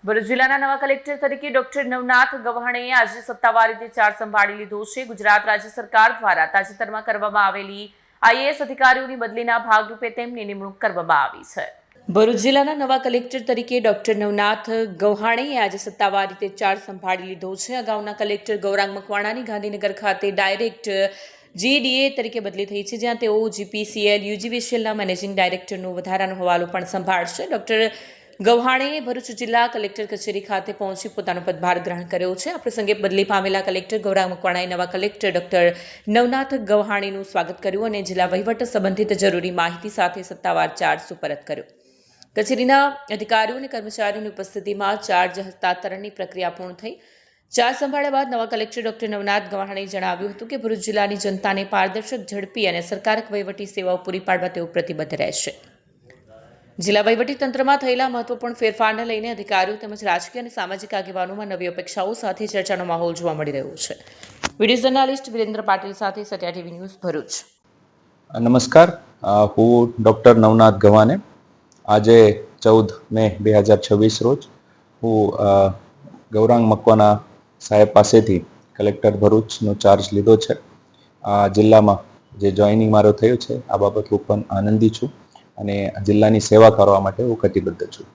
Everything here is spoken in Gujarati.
ભરૂચ જિલ્લાના નવા કલેક્ટર તરીકે ડોક્ટર નવનાથ ગવ્હાણેએ આજે સત્તાવાર રીતે ચાર્જ સંભાળી લીધો છે। ગુજરાત રાજ્ય સરકાર દ્વારા તાજેતરમાં કરવામાં આવેલી આઈએએસ અધિકારીઓની બદલીના ભાગરૂપે તેમની નિમણૂક કરવામાં આવી છે। ભરૂચ જિલ્લાના નવા કલેક્ટર તરીકે ડોક્ટર નવનાથ ગવ્હાણેએ આજે સત્તાવાર રીતે ચાર્જ સંભાળી લીધો છે। અગાઉના કલેક્ટર ગૌરાંગ મકવાણાની ગાંધીનગર ખાતે ડાયરેક્ટ GDA તરીકે બદલી થઈ છે, જ્યાં તેઓ GPCL UGVCLના મેનેજિંગ ડાયરેક્ટરનો વધારાનો હવાલો પણ સંભાળશે। ડોક્ટર ગવ્હાણેએ ભરૂચ જિલ્લા કલેક્ટર કચેરી ખાતે પહોંચી પોતાનો પદભાર ગ્રહણ કર્યો છે। આ પ્રસંગે બદલી પામેલા કલેક્ટર ગૌરાંગ મકવાણાએ નવા કલેક્ટર ડોક્ટર નવનાથ ગવ્હાણેનું સ્વાગત કર્યું અને જિલ્લા વહીવટ સંબંધિત જરૂરી માહિતી સાથે સત્તાવાર ચાર્જ સુપરત કર્યો। કચેરીના અધિકારીઓ અને કર્મચારીઓની ઉપસ્થિતિમાં ચાર્જ હસ્તાંતરણની પ્રક્રિયા પૂર્ણ થઈ। ચાર્જ સંભાળ્યા બાદ નવા કલેક્ટર ડોક્ટર નવનાથ ગવ્હાણેએ જણાવ્યું હતું કે ભરૂચ જિલ્લાની જનતાને પારદર્શક, ઝડપી અને અસરકારક વહીવટી સેવાઓ પૂરી પાડવા તેઓ પ્રતિબદ્ધ રહેશે। જિલ્લા વહીવટી તંત્રમાં થયેલા મહત્વપૂર્ણ ફેરફારને લઈને અધિકારીઓ તેમજ રાજકીય અને સામાજિક આગેવાનોમાં નવી અપેક્ષાઓ સાથે ચર્ચાનો માહોલ જોવા મળી રહ્યો છે। વિડીયો જર્નાલિસ્ટ વિરેન્દ્ર પાટીલ સાથે સત્યા ટીવી ન્યૂઝ ભરૂચ। નમસ્કાર, હું ડૉક્ટર નવનાથ ગવ્હાણે આજે 14 મે 2026 રોજ હું ગૌરાંગ મકવાણા સાહેબ પાસેથી કલેક્ટર ભરૂચનો ચાર્જ લીધો છે। આ જિલ્લામાં જે જોઈનિંગ મારો થયું છે આ બાબત હું પણ આનંદી છું અને જિલ્લાની સેવા કરવા માટે હું કટિબદ્ધ છું।